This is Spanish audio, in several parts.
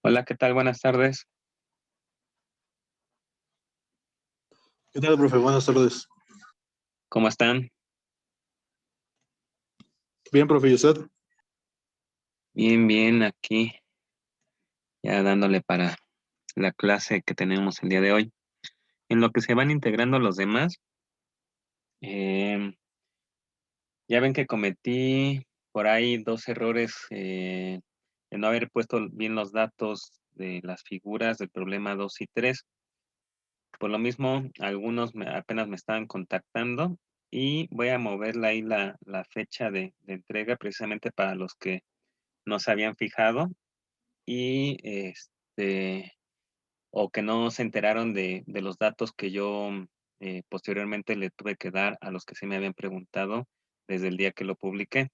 Hola, ¿qué tal? Buenas tardes. ¿Qué tal, profe? Buenas tardes. ¿Cómo están? Bien, profe, ¿y usted? Bien, bien, aquí ya dándole para la clase que tenemos el día de hoy. En lo que se van integrando los demás, eh, ya ven que cometí por ahí dos errores de no haber puesto bien los datos de las figuras del problema 2 y 3. Por lo mismo, algunos apenas me estaban contactando y voy a moverla ahí la fecha de entrega precisamente para los que no se habían fijado y o que no se enteraron de los datos que yo posteriormente le tuve que dar a los que se me habían preguntado desde el día que lo publiqué.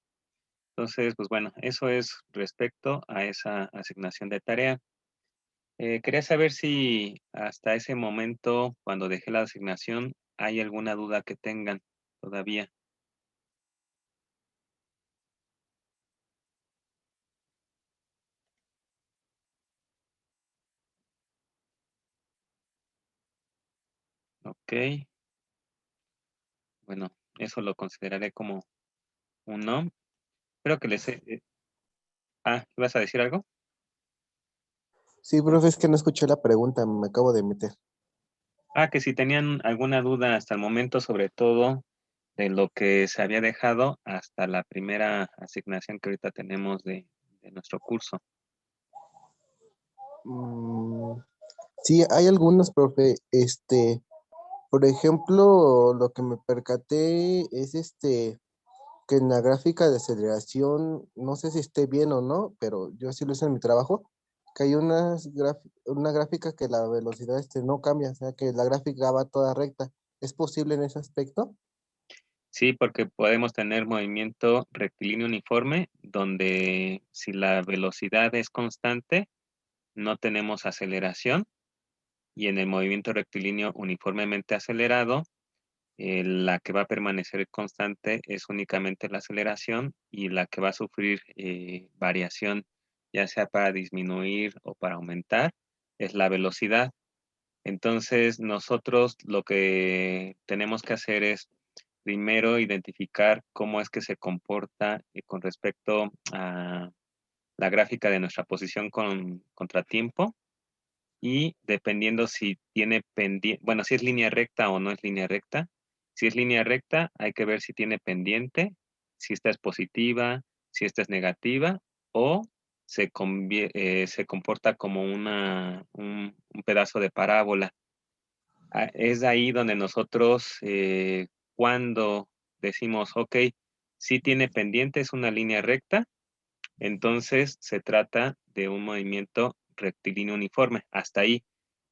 Entonces, pues bueno, eso es respecto a esa asignación de tarea. Quería saber si hasta ese momento, cuando dejé la asignación, hay alguna duda que tengan todavía. Ok, bueno, eso lo consideraré como un no. Espero que les... ¿ibas a decir algo? Sí, profe, es que no escuché la pregunta, me acabo de meter. Que si tenían alguna duda hasta el momento, sobre todo de lo que se había dejado hasta la primera asignación que ahorita tenemos de nuestro curso. Mm, sí, hay algunos, profe. Por ejemplo, lo que me percaté es que en la gráfica de aceleración, no sé si esté bien o no, pero yo sí lo hice en mi trabajo, que hay una gráfica que la velocidad no cambia, o sea, que la gráfica va toda recta. ¿Es posible en ese aspecto? Sí, porque podemos tener movimiento rectilíneo uniforme, donde si la velocidad es constante, no tenemos aceleración, y en el movimiento rectilíneo uniformemente acelerado, la que va a permanecer constante es únicamente la aceleración y la que va a sufrir variación, ya sea para disminuir o para aumentar, es la velocidad. Entonces, nosotros lo que tenemos que hacer es primero identificar cómo es que se comporta con respecto a la gráfica de nuestra posición con contratiempo y dependiendo si tiene pendiente, bueno, si es línea recta o no es línea recta. Si es línea recta, hay que ver si tiene pendiente, si esta es positiva, si esta es negativa o se comporta como un pedazo de parábola. Es ahí donde nosotros, cuando decimos, ok, si tiene pendiente, es una línea recta, entonces se trata de un movimiento rectilíneo uniforme. Hasta ahí.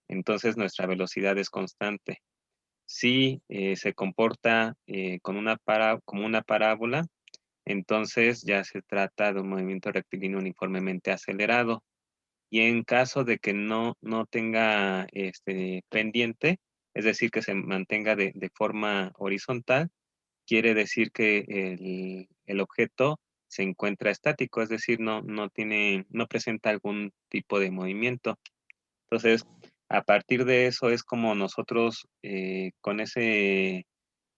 Entonces nuestra velocidad es constante. Si se comporta como una parábola, entonces ya se trata de un movimiento rectilíneo uniformemente acelerado. Y en caso de que no tenga pendiente, es decir, que se mantenga de forma horizontal, quiere decir que el objeto se encuentra estático, es decir, no presenta algún tipo de movimiento. Entonces, a partir de eso es como nosotros, con ese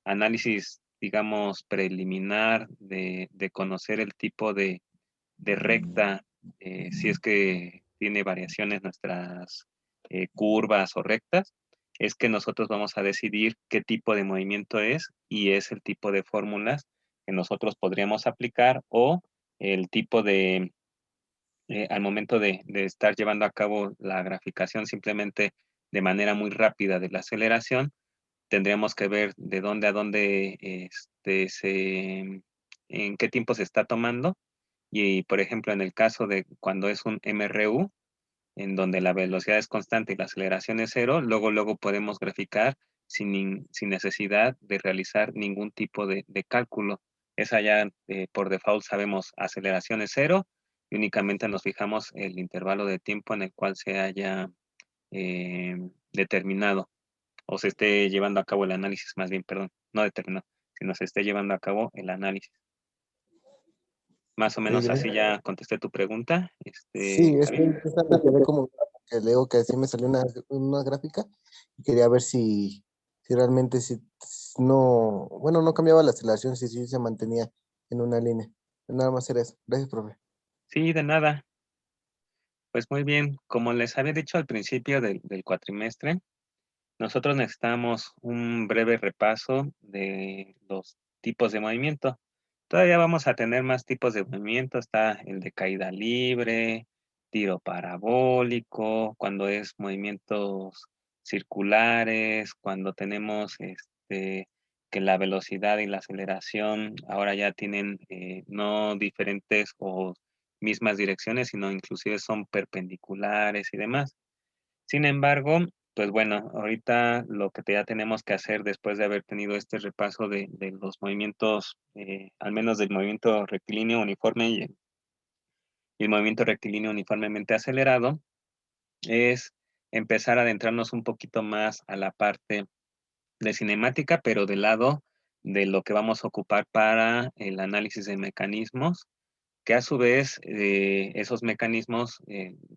análisis, digamos, preliminar de conocer el tipo de recta, si es que tiene variaciones nuestras curvas o rectas, es que nosotros vamos a decidir qué tipo de movimiento es y es el tipo de fórmulas que nosotros podríamos aplicar o el tipo al momento de estar llevando a cabo la graficación simplemente de manera muy rápida de la aceleración, tendríamos que ver de dónde a dónde en qué tiempo se está tomando. Y, por ejemplo, en el caso de cuando es un MRU, en donde la velocidad es constante y la aceleración es cero, luego podemos graficar sin necesidad de realizar ningún tipo de cálculo. Esa ya por default sabemos aceleración es cero y únicamente nos fijamos el intervalo de tiempo en el cual se haya eh, determinado o se esté llevando a cabo el análisis, más bien, perdón, no determinado, sino se esté llevando a cabo el análisis. Más o menos así ya contesté tu pregunta, Sí, es que Javi. esta me quedé como que leo que así me salió una gráfica y quería ver si realmente no, bueno, no cambiaba la aceleración, si sí se mantenía en una línea. Nada más era eso. Gracias, profe. Sí, de nada. Pues muy bien, como les había dicho al principio del cuatrimestre, nosotros necesitamos un breve repaso de los tipos de movimiento. Todavía vamos a tener más tipos de movimiento. Está el de caída libre, tiro parabólico, cuando es movimientos circulares, cuando tenemos que la velocidad y la aceleración ahora ya tienen no diferentes o mismas direcciones, sino inclusive son perpendiculares y demás. Sin embargo, pues bueno, ahorita lo que ya tenemos que hacer después de haber tenido este repaso de los movimientos, al menos del movimiento rectilíneo uniforme y el movimiento rectilíneo uniformemente acelerado, es empezar a adentrarnos un poquito más a la parte de cinemática, pero del lado de lo que vamos a ocupar para el análisis de mecanismos, que a su vez esos mecanismos,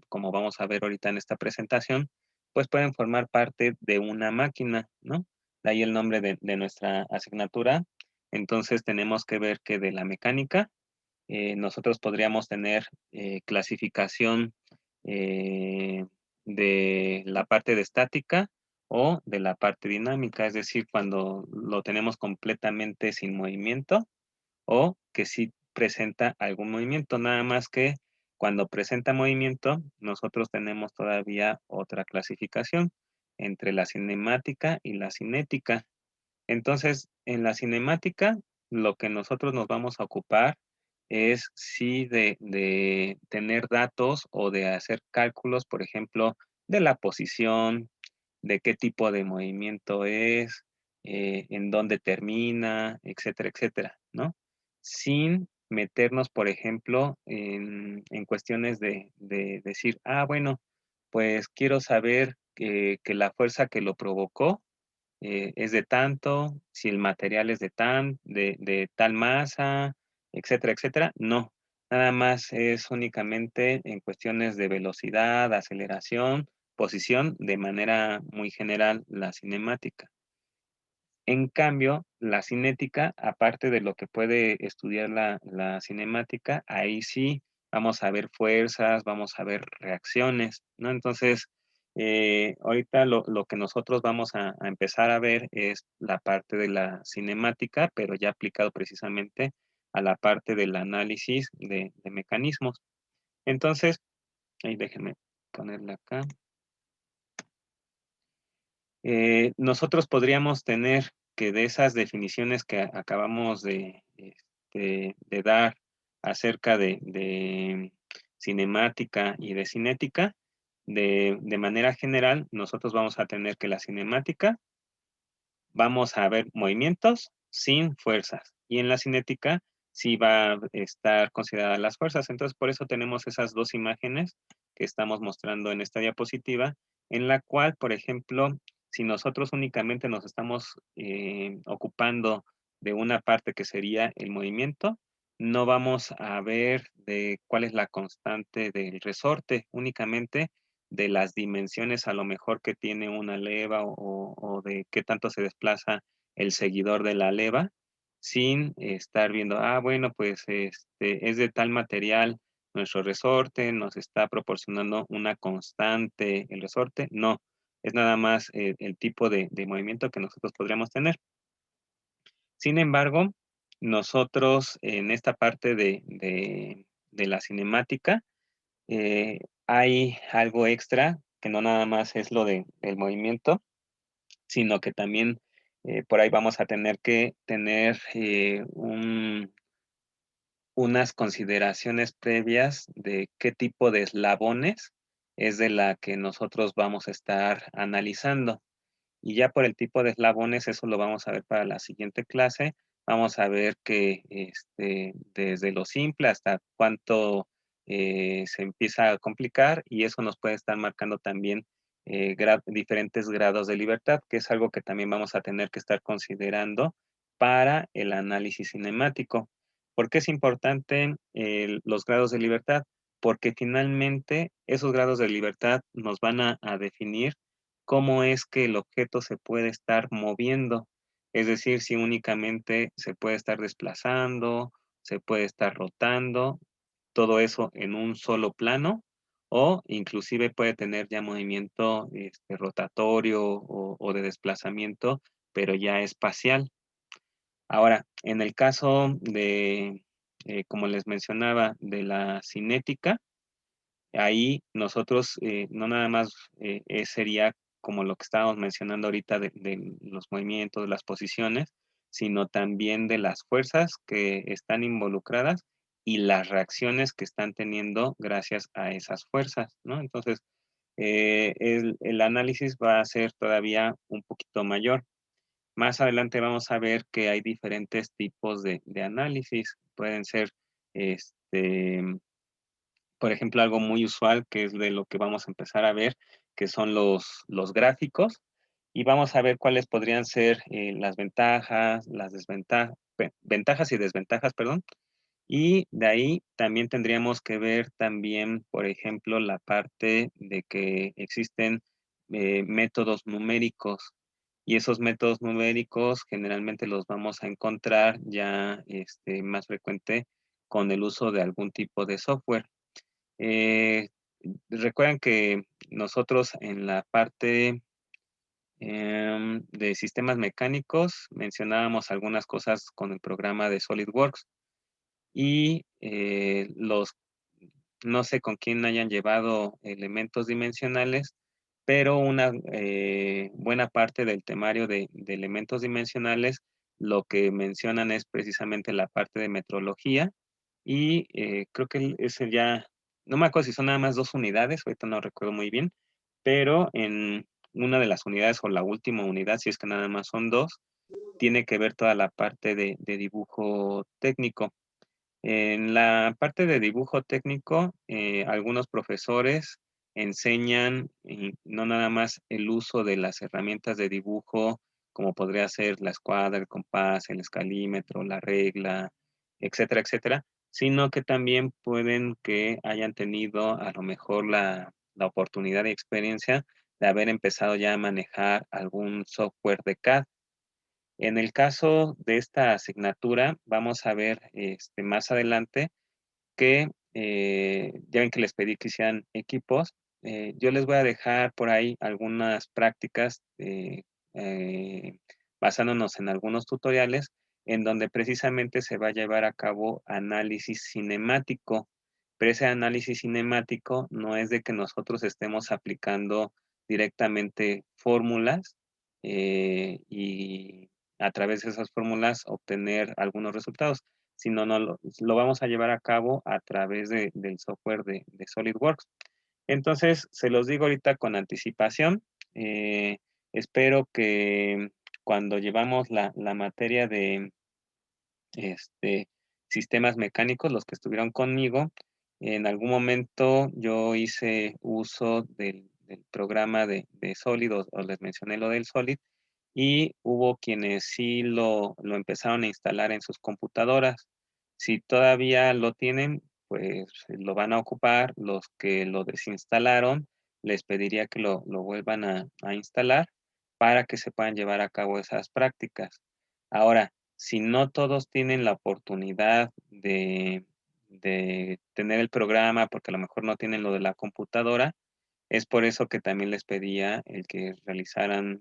como vamos a ver ahorita en esta presentación, pues pueden formar parte de una máquina, ¿no? De ahí el nombre de nuestra asignatura. Entonces tenemos que ver que de la mecánica, nosotros podríamos tener clasificación eh, de la parte de estática o de la parte dinámica, es decir, cuando lo tenemos completamente sin movimiento o que sí presenta algún movimiento, nada más que cuando presenta movimiento, nosotros tenemos todavía otra clasificación entre la cinemática y la cinética. Entonces, en la cinemática, lo que nosotros nos vamos a ocupar es sí de tener datos o de hacer cálculos, por ejemplo, de la posición, de qué tipo de movimiento es, en dónde termina, etcétera, etcétera, ¿no? Sin meternos, por ejemplo, en cuestiones de decir, ah, bueno, pues quiero saber que la fuerza que lo provocó es de tanto, si el material es de tal masa, etcétera, etcétera. No, nada más es únicamente en cuestiones de velocidad, aceleración, posición, de manera muy general la cinemática. En cambio, la cinética, aparte de lo que puede estudiar la cinemática, ahí sí vamos a ver fuerzas, vamos a ver reacciones, ¿no? Entonces, ahorita lo que nosotros vamos a empezar a ver es la parte de la cinemática, pero ya aplicado precisamente a la parte del análisis de mecanismos. Entonces, ahí déjenme ponerla acá. Nosotros podríamos tener que de esas definiciones que acabamos de dar acerca de cinemática y de cinética, de manera general, nosotros vamos a tener que la cinemática, vamos a ver movimientos sin fuerzas, y en la cinética sí va a estar consideradas las fuerzas. Entonces, por eso tenemos esas dos imágenes que estamos mostrando en esta diapositiva, en la cual, por ejemplo, si nosotros únicamente nos estamos ocupando de una parte que sería el movimiento, no vamos a ver de cuál es la constante del resorte, únicamente de las dimensiones a lo mejor que tiene una leva o de qué tanto se desplaza el seguidor de la leva, sin estar viendo, ah, bueno, pues es de tal material nuestro resorte, nos está proporcionando una constante el resorte. No, es nada más el tipo de movimiento que nosotros podríamos tener. Sin embargo, nosotros en esta parte de la cinemática, hay algo extra que no nada más es lo del movimiento, sino que también por ahí vamos a tener que tener unas consideraciones previas de qué tipo de eslabones es de la que nosotros vamos a estar analizando. Y ya por el tipo de eslabones, eso lo vamos a ver para la siguiente clase. Vamos a ver que desde lo simple hasta cuánto se empieza a complicar, y eso nos puede estar marcando también diferentes grados de libertad, que es algo que también vamos a tener que estar considerando para el análisis cinemático. ¿Por qué es importante los grados de libertad? Porque finalmente esos grados de libertad nos van a definir cómo es que el objeto se puede estar moviendo. Es decir, si únicamente se puede estar desplazando, se puede estar rotando, todo eso en un solo plano, o inclusive puede tener ya movimiento rotatorio o de desplazamiento, pero ya espacial. Ahora, en el caso de, como les mencionaba, de la cinética, ahí nosotros no nada más sería como lo que estábamos mencionando ahorita de los movimientos, de las posiciones, sino también de las fuerzas que están involucradas y las reacciones que están teniendo gracias a esas fuerzas, ¿no? Entonces, el análisis va a ser todavía un poquito mayor. Más adelante vamos a ver que hay diferentes tipos de análisis. Pueden ser, este, por ejemplo, algo muy usual que es de lo que vamos a empezar a ver, que son los gráficos. Y vamos a ver cuáles podrían ser las ventajas, las desventajas, ventajas y desventajas, perdón. Y de ahí también tendríamos que ver también, por ejemplo, la parte de que existen métodos numéricos. Y esos métodos numéricos generalmente los vamos a encontrar ya más frecuente con el uso de algún tipo de software. Eh, recuerden que nosotros en la parte de sistemas mecánicos mencionábamos algunas cosas con el programa de SolidWorks y no sé con quién hayan llevado elementos dimensionales, pero una buena parte del temario de elementos dimensionales lo que mencionan es precisamente la parte de metrología y creo que ese ya, no me acuerdo si son nada más 2 unidades, ahorita no recuerdo muy bien, pero en una de las unidades o la última unidad, si es que nada más son 2, tiene que ver toda la parte de dibujo técnico. En la parte de dibujo técnico, algunos profesores enseñan no nada más el uso de las herramientas de dibujo, como podría ser la escuadra, el compás, el escalímetro, la regla, etcétera, etcétera, sino que también pueden que hayan tenido a lo mejor la oportunidad y experiencia de haber empezado ya a manejar algún software de CAD. En el caso de esta asignatura, vamos a ver más adelante que ya ven que les pedí que hicieran equipos. Yo les voy a dejar por ahí algunas prácticas basándonos en algunos tutoriales en donde precisamente se va a llevar a cabo análisis cinemático. Pero ese análisis cinemático no es de que nosotros estemos aplicando directamente fórmulas y a través de esas fórmulas obtener algunos resultados, sino no, lo vamos a llevar a cabo a través del software de SolidWorks. Entonces, se los digo ahorita con anticipación. Espero que cuando llevamos la materia de sistemas mecánicos, los que estuvieron conmigo, en algún momento yo hice uso del programa de Solid, o les mencioné lo del Solid, y hubo quienes sí lo empezaron a instalar en sus computadoras. Si todavía lo tienen, pues lo van a ocupar. Los que lo desinstalaron, les pediría que lo vuelvan a instalar para que se puedan llevar a cabo esas prácticas. Ahora, si no todos tienen la oportunidad de tener el programa, porque a lo mejor no tienen lo de la computadora, es por eso que también les pedía el que realizaran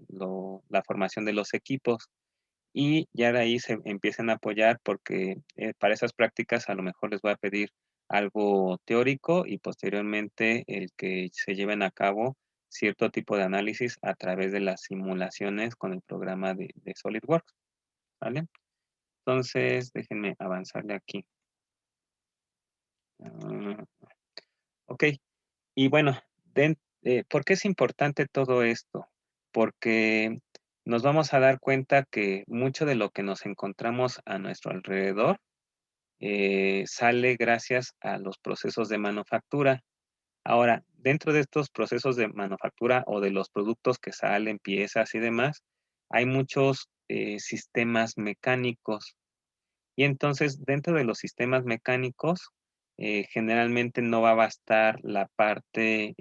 la formación de los equipos y ya de ahí se empiecen a apoyar porque para esas prácticas a lo mejor les voy a pedir algo teórico y posteriormente el que se lleven a cabo cierto tipo de análisis a través de las simulaciones con el programa de SolidWorks, ¿vale? Entonces, déjenme avanzarle aquí. Ah, ok, y bueno, ¿por qué es importante todo esto? Porque nos vamos a dar cuenta que mucho de lo que nos encontramos a nuestro alrededor sale gracias a los procesos de manufactura. Ahora, dentro de estos procesos de manufactura o de los productos que salen, piezas y demás, hay muchos sistemas mecánicos. Y entonces, dentro de los sistemas mecánicos, generalmente no va a bastar la parte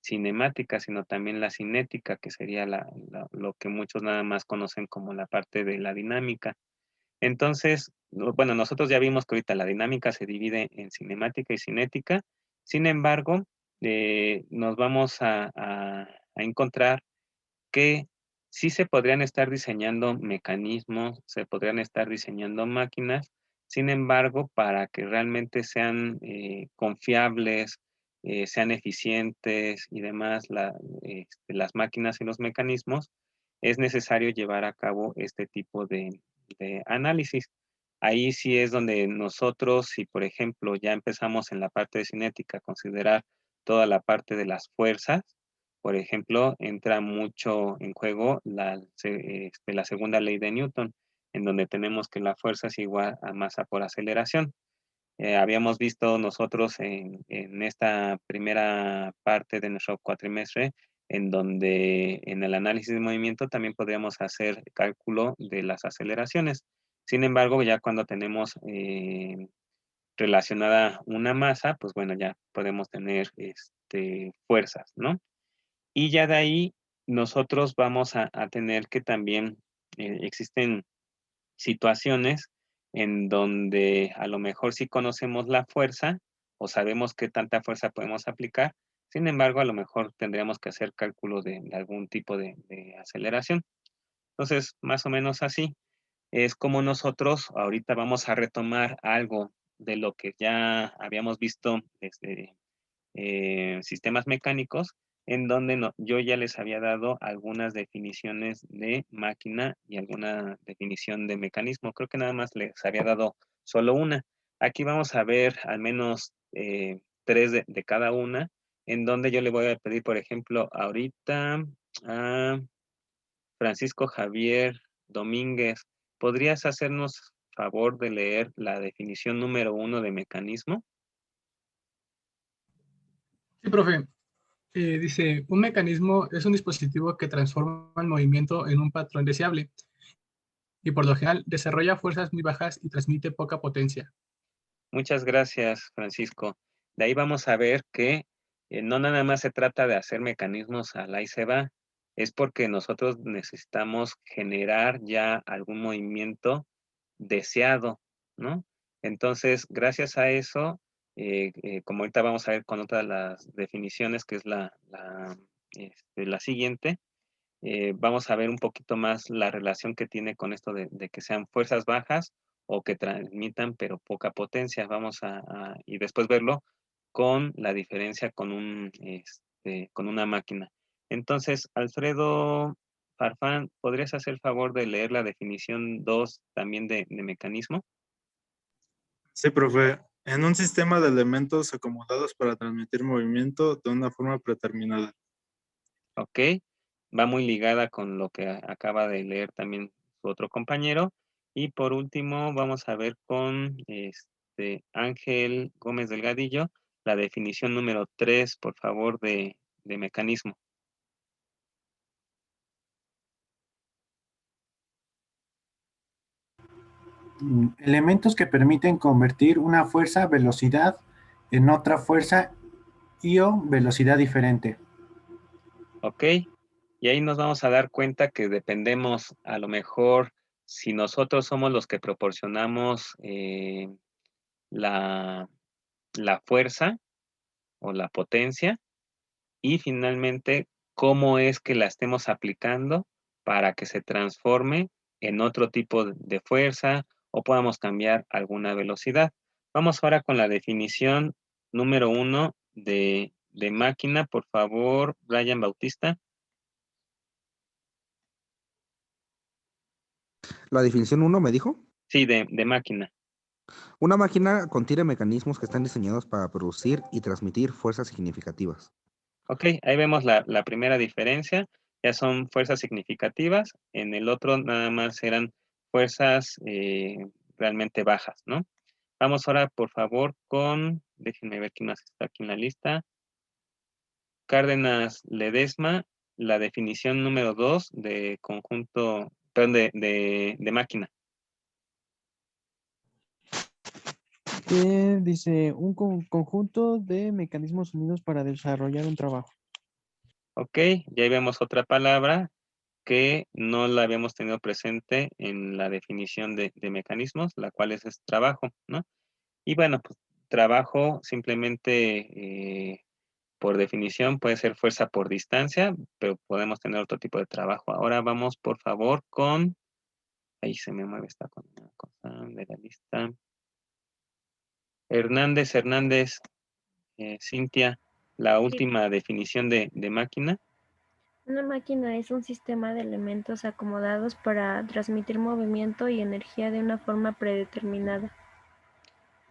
cinemática, sino también la cinética, que sería lo que muchos nada más conocen como la parte de la dinámica. Entonces, bueno, nosotros ya vimos que ahorita la dinámica se divide en cinemática y cinética. Sin embargo, nos vamos a encontrar que sí se podrían estar diseñando mecanismos, se podrían estar diseñando máquinas. Sin embargo, para que realmente sean confiables, sean eficientes y demás, las máquinas y los mecanismos, es necesario llevar a cabo este tipo de análisis. Ahí sí es donde nosotros, si por ejemplo ya empezamos en la parte de cinética a considerar toda la parte de las fuerzas, por ejemplo, entra mucho en juego la segunda ley de Newton, en donde tenemos que la fuerza es igual a masa por aceleración. Habíamos visto nosotros en esta primera parte de nuestro cuatrimestre, en donde en el análisis de movimiento también podríamos hacer cálculo de las aceleraciones. Sin embargo, ya cuando tenemos relacionada una masa, pues bueno, ya podemos tener fuerzas, ¿no? Y ya de ahí nosotros vamos a tener que también existen situaciones en donde a lo mejor sí conocemos la fuerza o sabemos qué tanta fuerza podemos aplicar, sin embargo, a lo mejor tendríamos que hacer cálculo de algún tipo de aceleración. Entonces, más o menos así es como nosotros ahorita vamos a retomar algo de lo que ya habíamos visto desde sistemas mecánicos, en donde yo ya les había dado algunas definiciones de máquina y alguna definición de mecanismo. Creo que nada más les había dado solo una. Aquí vamos a ver al menos tres de cada una, en donde yo le voy a pedir, por ejemplo, ahorita a Francisco Javier Domínguez, ¿podrías hacernos favor de leer la definición número 1 de mecanismo? Sí, profe. Dice, un mecanismo es un dispositivo que transforma el movimiento en un patrón deseable y por lo general desarrolla fuerzas muy bajas y transmite poca potencia. Muchas gracias, Francisco. De ahí vamos a ver que no nada más se trata de hacer mecanismos a la y se va, es porque nosotros necesitamos generar ya algún movimiento deseado, ¿no? Entonces, gracias a eso, como ahorita vamos a ver con otra de las definiciones, que es la siguiente, vamos a ver un poquito más la relación que tiene con esto de que sean fuerzas bajas o que transmitan pero poca potencia. Vamos y después verlo con la diferencia con una máquina. Entonces, Alfredo Farfán, ¿podrías hacer el favor de leer la definición 2 también de mecanismo? Sí, profe. En un sistema de elementos acomodados para transmitir movimiento de una forma predeterminada. Ok, va muy ligada con lo que acaba de leer también su otro compañero. Y por último, vamos a ver con Ángel Gómez Delgadillo, la definición número 3, por favor, de mecanismo. Elementos que permiten convertir una fuerza, velocidad, en otra fuerza y o velocidad diferente. Ok, y ahí nos vamos a dar cuenta que dependemos, a lo mejor, si nosotros somos los que proporcionamos la, la fuerza o la potencia, y finalmente, cómo es que la estemos aplicando para que se transforme en otro tipo de fuerza o podamos cambiar alguna velocidad. Vamos ahora con la definición número 1 de máquina, por favor, Brian Bautista. La definición 1 me dijo. Sí, de máquina. Una máquina contiene mecanismos que están diseñados para producir y transmitir fuerzas significativas. Ok, ahí vemos la primera diferencia. Ya son fuerzas significativas. En el otro nada más eran fuerzas realmente bajas, ¿no? Vamos ahora, por favor, déjenme ver quién más está aquí en la lista. Cárdenas Ledesma, la definición número 2 de conjunto, perdón, de máquina. Dice, un conjunto de mecanismos unidos para desarrollar un trabajo. Ok, ya ahí vemos otra palabra que no la habíamos tenido presente en la definición de mecanismos, la cual es trabajo, ¿no? Y bueno, pues trabajo simplemente por definición puede ser fuerza por distancia, pero podemos tener otro tipo de trabajo. Ahora vamos, por favor, con... Ahí se me mueve esta cosa de la lista. Hernández, Cintia, la Sí. última definición de máquina. Una máquina es un sistema de elementos acomodados para transmitir movimiento y energía de una forma predeterminada.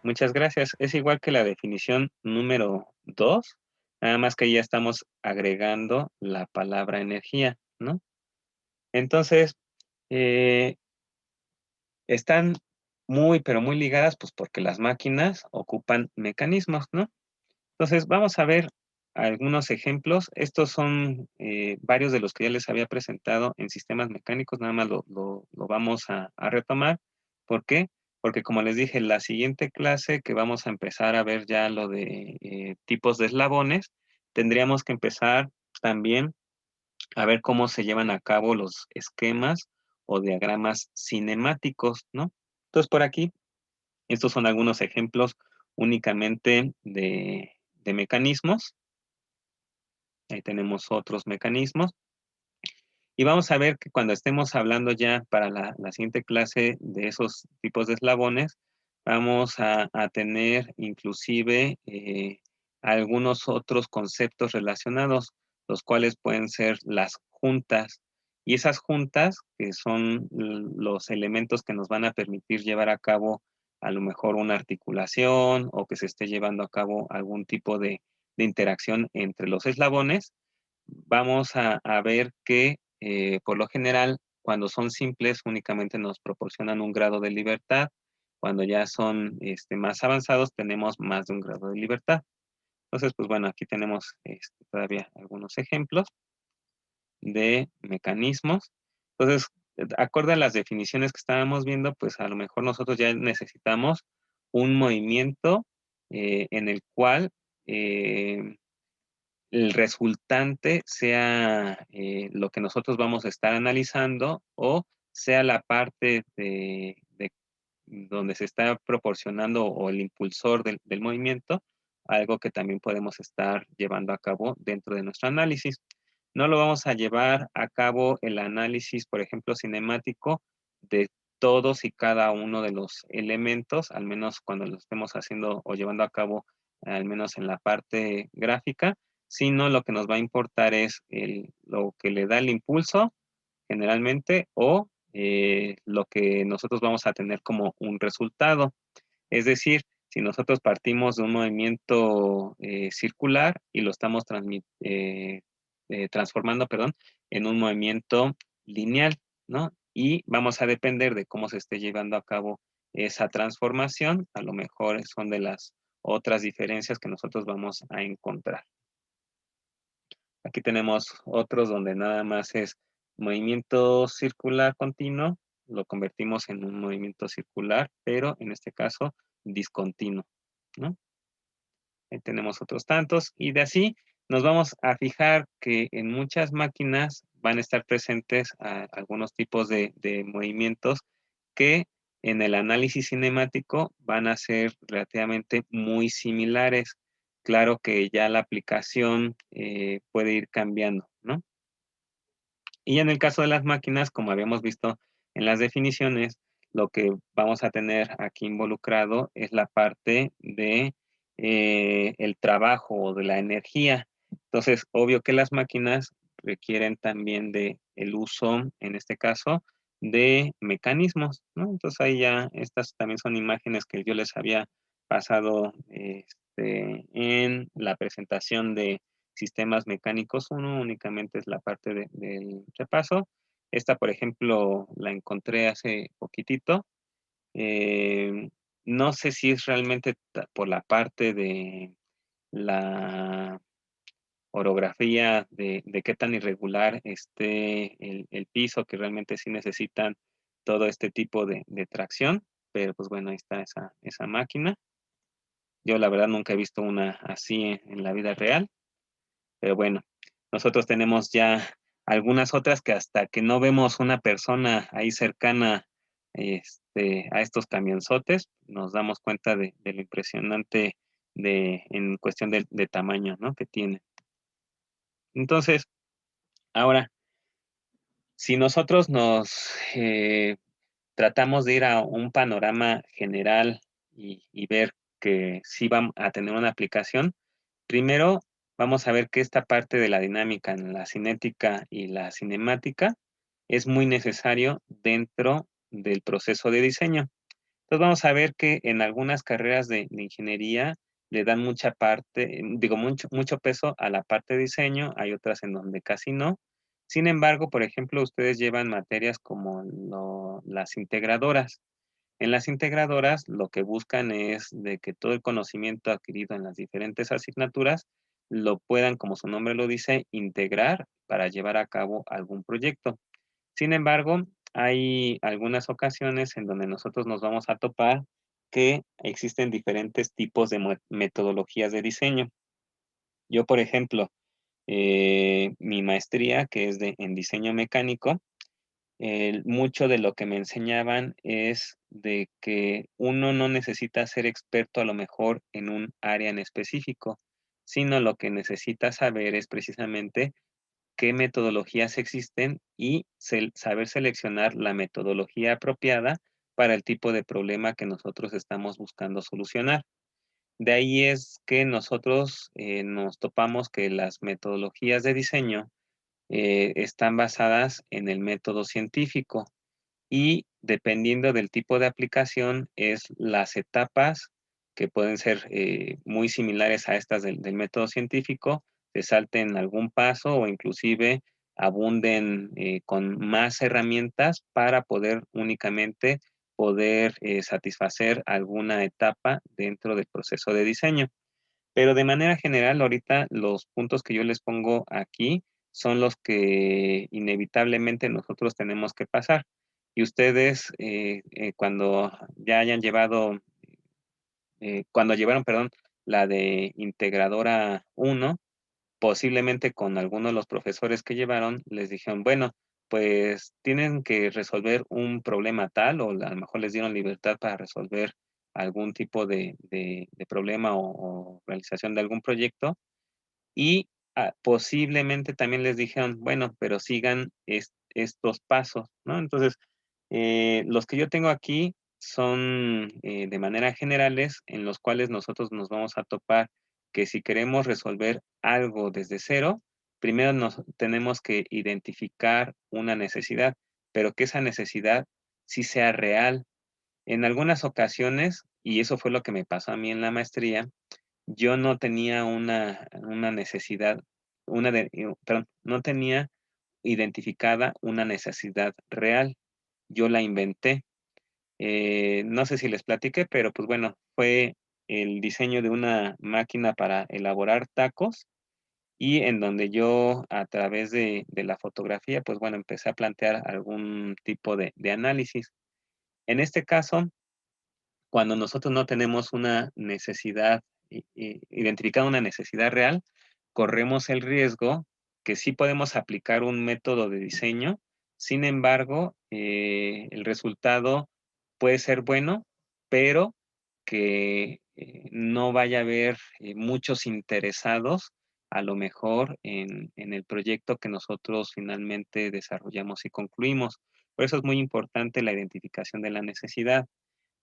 Muchas gracias. Es igual que la definición número 2, nada más que ya estamos agregando la palabra energía, ¿no? Entonces, están muy, pero muy ligadas, pues porque las máquinas ocupan mecanismos, ¿no? Entonces, vamos a ver algunos ejemplos. Estos son varios de los que ya les había presentado en sistemas mecánicos, nada más lo vamos a retomar. ¿Por qué? Porque como les dije, la siguiente clase que vamos a empezar a ver ya lo de tipos de eslabones, tendríamos que empezar también a ver cómo se llevan a cabo los esquemas o diagramas cinemáticos, ¿no? Entonces, por aquí, estos son algunos ejemplos únicamente de mecanismos. Ahí tenemos otros mecanismos. Y vamos a ver que cuando estemos hablando ya para la siguiente clase de esos tipos de eslabones, vamos a tener inclusive algunos otros conceptos relacionados, los cuales pueden ser las juntas. Y esas juntas, que son los elementos que nos van a permitir llevar a cabo a lo mejor una articulación o que se esté llevando a cabo algún tipo de interacción entre los eslabones, vamos a ver que por lo general, cuando son simples, únicamente nos proporcionan un grado de libertad. Cuando ya son más avanzados, tenemos más de un grado de libertad. Entonces, pues bueno, aquí tenemos todavía algunos ejemplos de mecanismos. Entonces, acorde a las definiciones que estábamos viendo, pues a lo mejor nosotros ya necesitamos un movimiento en el cual el resultante sea lo que nosotros vamos a estar analizando o sea la parte de donde se está proporcionando o el impulsor del movimiento, algo que también podemos estar llevando a cabo dentro de nuestro análisis. No lo vamos a llevar a cabo el análisis, por ejemplo, cinemático de todos y cada uno de los elementos, al menos cuando lo estemos haciendo o llevando a cabo, al menos en la parte gráfica, sino lo que nos va a importar es lo que le da el impulso generalmente o lo que nosotros vamos a tener como un resultado. Es decir, si nosotros partimos de un movimiento circular y lo estamos transformando, perdón, en un movimiento lineal, ¿no? Y vamos a depender de cómo se esté llevando a cabo esa transformación, a lo mejor son de las otras diferencias que nosotros vamos a encontrar. Aquí tenemos otros donde nada más es movimiento circular continuo, lo convertimos en un movimiento circular, pero en este caso discontinuo, ¿no? Ahí tenemos otros tantos y de así nos vamos a fijar que en muchas máquinas van a estar presentes algunos tipos de movimientos que en el análisis cinemático van a ser relativamente muy similares. Claro que ya la aplicación puede ir cambiando, ¿no? Y en el caso de las máquinas, como habíamos visto en las definiciones, lo que vamos a tener aquí involucrado es la parte de el trabajo o de la energía. Entonces, obvio que las máquinas requieren también de el uso, en este caso, de mecanismos, ¿no? Entonces ahí ya estas también son imágenes que yo les había pasado en la presentación de sistemas mecánicos 1, únicamente es la parte del repaso. Esta, por ejemplo, la encontré hace poquitito. No sé si es realmente por la parte de la orografía, de qué tan irregular esté el piso, que realmente sí necesitan todo este tipo de tracción, pero pues bueno, ahí está esa máquina. Yo la verdad nunca he visto una así en la vida real, pero bueno, nosotros tenemos ya algunas otras que hasta que no vemos una persona ahí cercana a estos camionzotes, nos damos cuenta de lo impresionante en cuestión de tamaño, ¿no? que tiene. Entonces, ahora, si nosotros nos tratamos de ir a un panorama general y ver que sí van a tener una aplicación, primero vamos a ver que esta parte de la dinámica en la cinética y la cinemática es muy necesario dentro del proceso de diseño. Entonces vamos a ver que en algunas carreras de ingeniería le dan mucha parte, mucho peso a la parte de diseño, hay otras en donde casi no. Sin embargo, por ejemplo, ustedes llevan materias como las integradoras. En las integradoras lo que buscan es de que todo el conocimiento adquirido en las diferentes asignaturas lo puedan, como su nombre lo dice, integrar para llevar a cabo algún proyecto. Sin embargo, hay algunas ocasiones en donde nosotros nos vamos a topar que existen diferentes tipos de metodologías de diseño. Yo, por ejemplo, mi maestría, que es en diseño mecánico, mucho de lo que me enseñaban es de que uno no necesita ser experto a lo mejor en un área en específico, sino lo que necesita saber es precisamente qué metodologías existen y saber seleccionar la metodología apropiada para el tipo de problema que nosotros estamos buscando solucionar. De ahí es que nosotros nos topamos que las metodologías de diseño están basadas en el método científico y dependiendo del tipo de aplicación es las etapas que pueden ser muy similares a estas del método científico, se salten algún paso o inclusive abunden con más herramientas para poder únicamente poder satisfacer alguna etapa dentro del proceso de diseño. Pero de manera general, ahorita los puntos que yo les pongo aquí son los que inevitablemente nosotros tenemos que pasar. Y ustedes, cuando ya hayan llevado, cuando llevaron, perdón, la de Integradora 1, posiblemente con alguno de los profesores que llevaron, les dijeron, bueno, pues tienen que resolver un problema tal, o a lo mejor les dieron libertad para resolver algún tipo de problema o realización de algún proyecto, y posiblemente también les dijeron, bueno, pero sigan estos pasos, ¿no? Entonces, los que yo tengo aquí son de manera generales en los cuales nosotros nos vamos a topar que si queremos resolver algo desde cero, primero nos tenemos que identificar una necesidad, pero que esa necesidad sí sea real. En algunas ocasiones, y eso fue lo que me pasó a mí en la maestría, yo no tenía una necesidad, perdón, no tenía identificada una necesidad real. Yo la inventé. No sé si les platiqué, pero pues bueno, fue el diseño de una máquina para elaborar tacos y en donde yo a través de la fotografía, pues bueno, empecé a plantear algún tipo de análisis. En este caso, cuando nosotros no tenemos una necesidad, identificada una necesidad real, corremos el riesgo que sí podemos aplicar un método de diseño, sin embargo, el resultado puede ser bueno, pero que no vaya a haber muchos interesados a lo mejor en el proyecto que nosotros finalmente desarrollamos y concluimos. Por eso es muy importante la identificación de la necesidad.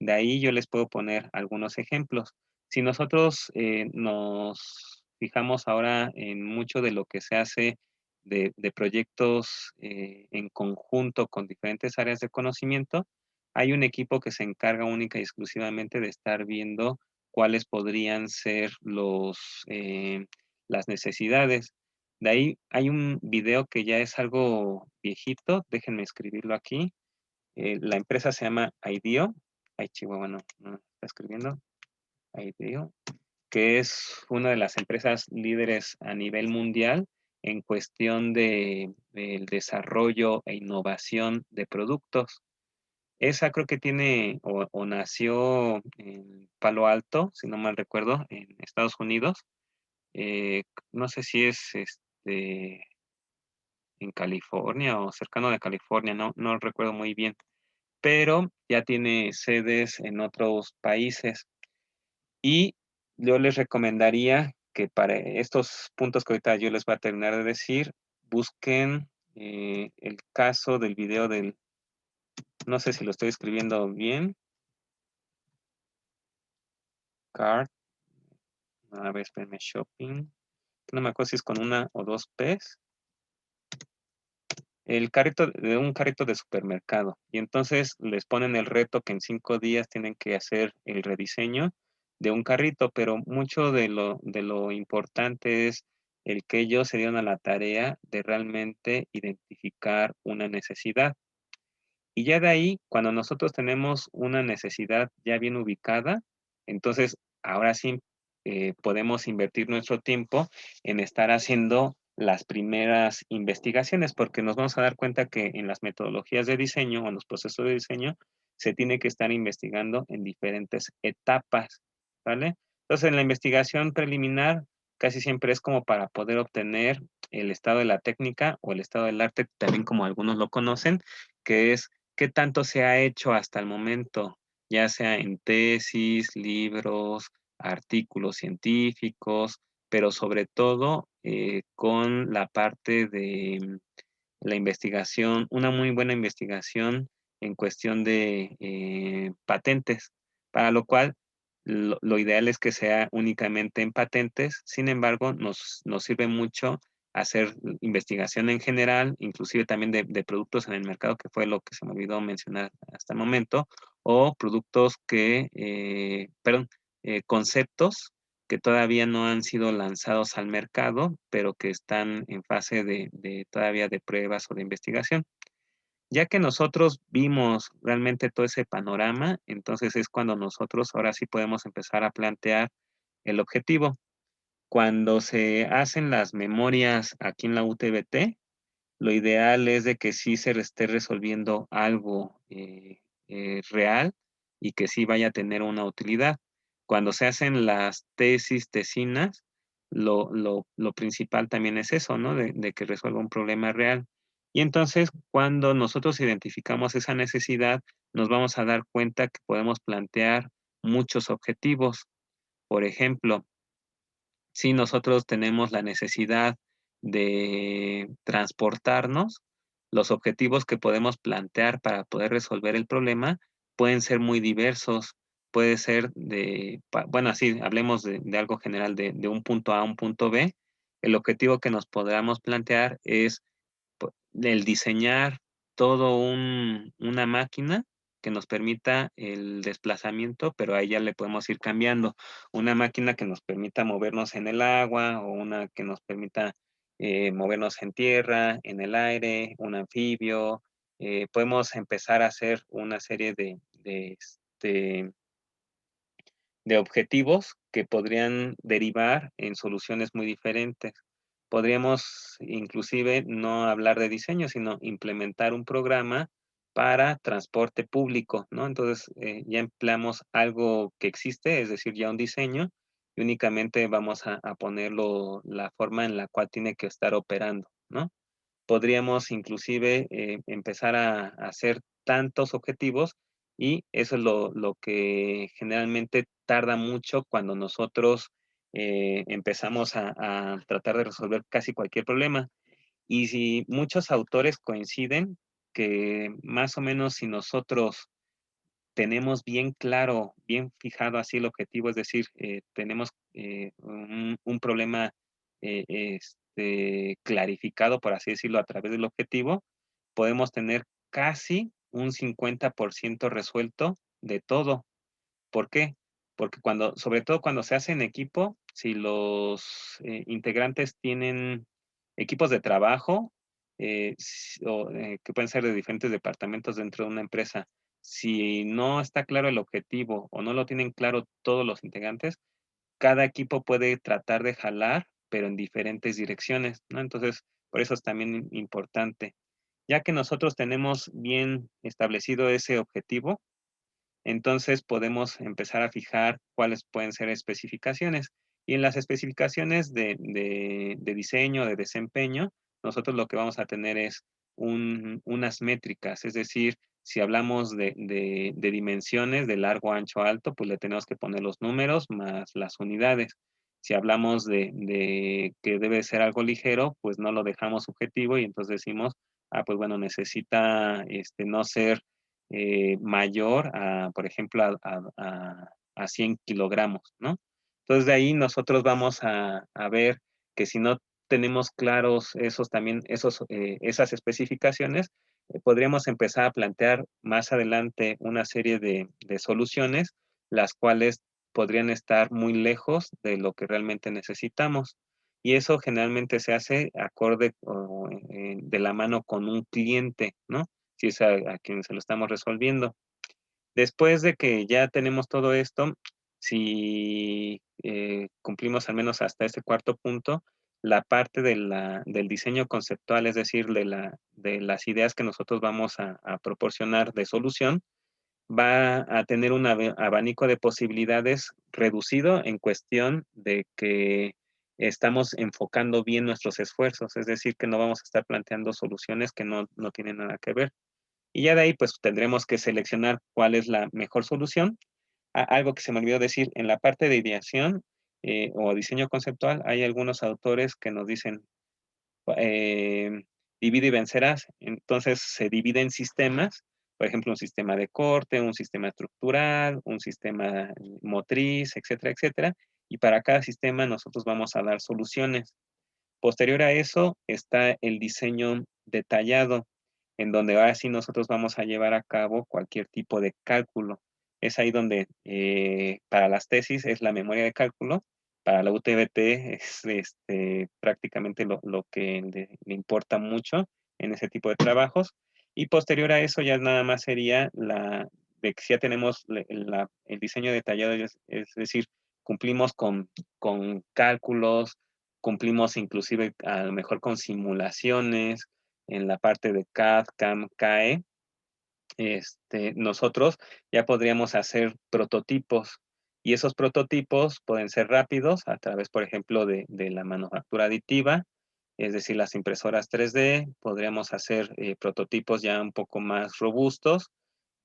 De ahí yo les puedo poner algunos ejemplos. Si nosotros nos fijamos ahora en mucho de lo que se hace de proyectos en conjunto con diferentes áreas de conocimiento, hay un equipo que se encarga única y exclusivamente de estar viendo cuáles podrían ser las necesidades. De ahí hay un video que ya es algo viejito, déjenme escribirlo aquí. La empresa se llama IDEO. Ay, Chihuahua, no está escribiendo. IDEO, que es una de las empresas líderes a nivel mundial en cuestión del desarrollo e innovación de productos. Esa creo que tiene o nació en Palo Alto, si no mal recuerdo, en Estados Unidos. No sé si es en California o cercano de California, no recuerdo muy bien, pero ya tiene sedes en otros países. Y yo les recomendaría que para estos puntos que ahorita yo les voy a terminar de decir, busquen el caso del video del, no sé si lo estoy escribiendo bien, cart, a ver, espérenme, shopping, no me acuerdo si es con una o dos P's, el carrito, de un carrito de supermercado. Y entonces les ponen el reto que en 5 días tienen que hacer el rediseño de un carrito, pero mucho de lo importante es el que ellos se dieron a la tarea de realmente identificar una necesidad. Y ya de ahí, cuando nosotros tenemos una necesidad ya bien ubicada, entonces ahora sí podemos invertir nuestro tiempo en estar haciendo las primeras investigaciones, porque nos vamos a dar cuenta que en las metodologías de diseño o en los procesos de diseño se tiene que estar investigando en diferentes etapas, ¿vale? Entonces, en la investigación preliminar casi siempre es como para poder obtener el estado de la técnica o el estado del arte, también como algunos lo conocen, que es qué tanto se ha hecho hasta el momento, ya sea en tesis, libros, artículos científicos, pero sobre todo con la parte de la investigación, una muy buena investigación en cuestión de patentes, para lo cual lo ideal es que sea únicamente en patentes. Sin embargo, nos sirve mucho hacer investigación en general, inclusive también de productos en el mercado, que fue lo que se me olvidó mencionar hasta el momento, o productos conceptos que todavía no han sido lanzados al mercado, pero que están en fase de todavía de pruebas o de investigación. Ya que nosotros vimos realmente todo ese panorama, entonces es cuando nosotros ahora sí podemos empezar a plantear el objetivo. Cuando se hacen las memorias aquí en la UTBT, lo ideal es de que sí se esté resolviendo algo real y que sí vaya a tener una utilidad. Cuando se hacen las tesis, tesinas, lo principal también es eso, ¿no? De que resuelva un problema real. Y entonces, cuando nosotros identificamos esa necesidad, nos vamos a dar cuenta que podemos plantear muchos objetivos. Por ejemplo, si nosotros tenemos la necesidad de transportarnos, los objetivos que podemos plantear para poder resolver el problema pueden ser muy diversos. Puede ser bueno, así hablemos de algo general, de un punto A a un punto B. El objetivo que nos podamos plantear es el diseñar todo una máquina que nos permita el desplazamiento, pero ahí ya le podemos ir cambiando. Una máquina que nos permita movernos en el agua o una que nos permita movernos en tierra, en el aire, un anfibio. Podemos empezar a hacer una serie de objetivos que podrían derivar en soluciones muy diferentes. Podríamos inclusive no hablar de diseño, sino implementar un programa para transporte público, ¿no? Entonces ya empleamos algo que existe, es decir, ya un diseño, y únicamente vamos a ponerlo la forma en la cual tiene que estar operando, ¿no? Podríamos inclusive empezar a hacer tantos objetivos y eso es lo que generalmente tarda mucho cuando nosotros empezamos a tratar de resolver casi cualquier problema. Y si muchos autores coinciden que más o menos si nosotros tenemos bien claro, bien fijado así el objetivo, es decir, tenemos un problema clarificado, por así decirlo, a través del objetivo, podemos tener casi un 50% resuelto de todo. ¿Por qué? Porque sobre todo cuando se hace en equipo, si los integrantes tienen equipos de trabajo, que pueden ser de diferentes departamentos dentro de una empresa, si no está claro el objetivo o no lo tienen claro todos los integrantes, cada equipo puede tratar de jalar, pero en diferentes direcciones, ¿no? Entonces, por eso es también importante. Ya que nosotros tenemos bien establecido ese objetivo, entonces podemos empezar a fijar cuáles pueden ser especificaciones. Y en las especificaciones de diseño, de desempeño, nosotros lo que vamos a tener es unas métricas, es decir, si hablamos de dimensiones de largo, ancho, alto, pues le tenemos que poner los números más las unidades. Si hablamos de que debe ser algo ligero, pues no lo dejamos subjetivo y entonces decimos, pues bueno, necesita no ser mayor a, por ejemplo, a 100 kilogramos, ¿no? Entonces de ahí nosotros vamos a ver que si no tenemos claros esas especificaciones, podríamos empezar a plantear más adelante una serie de soluciones, las cuales podrían estar muy lejos de lo que realmente necesitamos. Y eso generalmente se hace acorde de la mano con un cliente, ¿no? Si es a quien se lo estamos resolviendo. Después de que ya tenemos todo esto, si cumplimos al menos hasta este cuarto punto, la parte del diseño conceptual, es decir, de las ideas que nosotros vamos a proporcionar de solución, va a tener un abanico de posibilidades reducido en cuestión de que estamos enfocando bien nuestros esfuerzos, es decir, que no vamos a estar planteando soluciones que no tienen nada que ver. Y ya de ahí, pues tendremos que seleccionar cuál es la mejor solución. Algo que se me olvidó decir, en la parte de ideación o diseño conceptual, hay algunos autores que nos dicen, eh, divide y vencerás. Entonces se divide en sistemas, por ejemplo, un sistema de corte, un sistema estructural, un sistema motriz, etcétera, etcétera. Y para cada sistema nosotros vamos a dar soluciones. Posterior a eso está el diseño detallado, en donde ahora sí nosotros vamos a llevar a cabo cualquier tipo de cálculo. Es ahí donde para las tesis es la memoria de cálculo, para la UTBT es prácticamente lo que le importa mucho en ese tipo de trabajos. Y posterior a eso ya nada más sería de que ya tenemos el diseño detallado, es decir, cumplimos con cálculos, cumplimos inclusive a lo mejor con simulaciones en la parte de CAD, CAM, CAE. Nosotros ya podríamos hacer prototipos y esos prototipos pueden ser rápidos a través, por ejemplo, de la manufactura aditiva, es decir, las impresoras 3D. Podríamos hacer prototipos ya un poco más robustos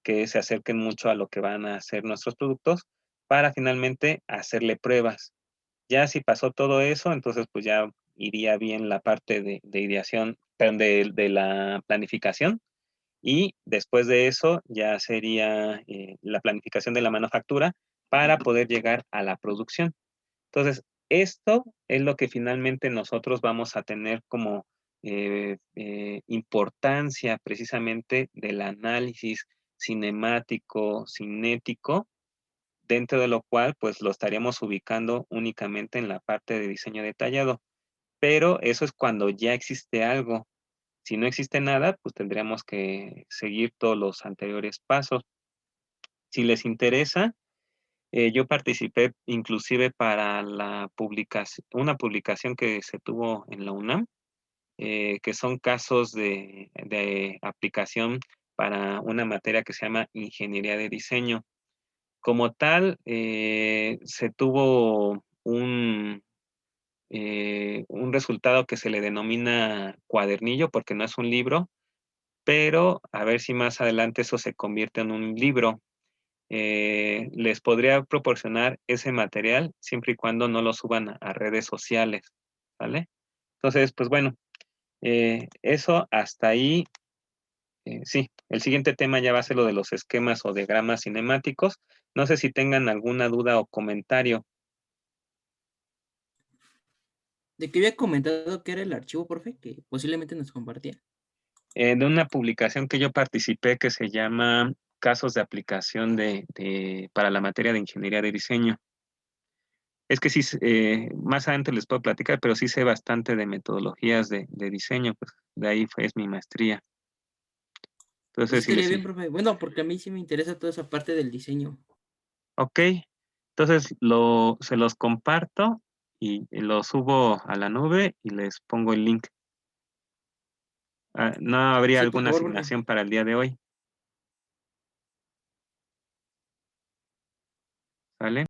que se acerquen mucho a lo que van a ser nuestros productos para finalmente hacerle pruebas. Ya si pasó todo eso, entonces pues ya iría bien la parte de ideación, perdón, de la planificación. Y después de eso ya sería la planificación de la manufactura para poder llegar a la producción. Entonces, esto es lo que finalmente nosotros vamos a tener como importancia precisamente del análisis cinemático, cinético, dentro de lo cual pues lo estaríamos ubicando únicamente en la parte de diseño detallado. Pero eso es cuando ya existe algo. Si no existe nada, pues tendríamos que seguir todos los anteriores pasos. Si les interesa, yo participé inclusive para una publicación que se tuvo en la UNAM, que son casos de aplicación para una materia que se llama Ingeniería de Diseño. Como tal, se tuvo un resultado que se le denomina cuadernillo porque no es un libro, pero a ver si más adelante eso se convierte en un libro. Les podría proporcionar ese material siempre y cuando no lo suban a redes sociales, ¿vale? Entonces, pues bueno, eso hasta ahí. Sí, el siguiente tema ya va a ser lo de los esquemas o diagramas cinemáticos. No sé si tengan alguna duda o comentario. ¿De qué había comentado que era el archivo, profe? Que posiblemente nos compartía. De una publicación que yo participé que se llama Casos de aplicación para la materia de Ingeniería de Diseño. Es que sí, más adelante les puedo platicar, pero sí sé bastante de metodologías de diseño, pues de ahí es mi maestría. Pues Entonces, si estaría les... bien, profe. Bueno, porque a mí sí me interesa toda esa parte del diseño. Ok, entonces se los comparto y lo subo a la nube y les pongo el link. ¿No habría Sí, por alguna favor, profe. asignación para el día de hoy? ¿Sale?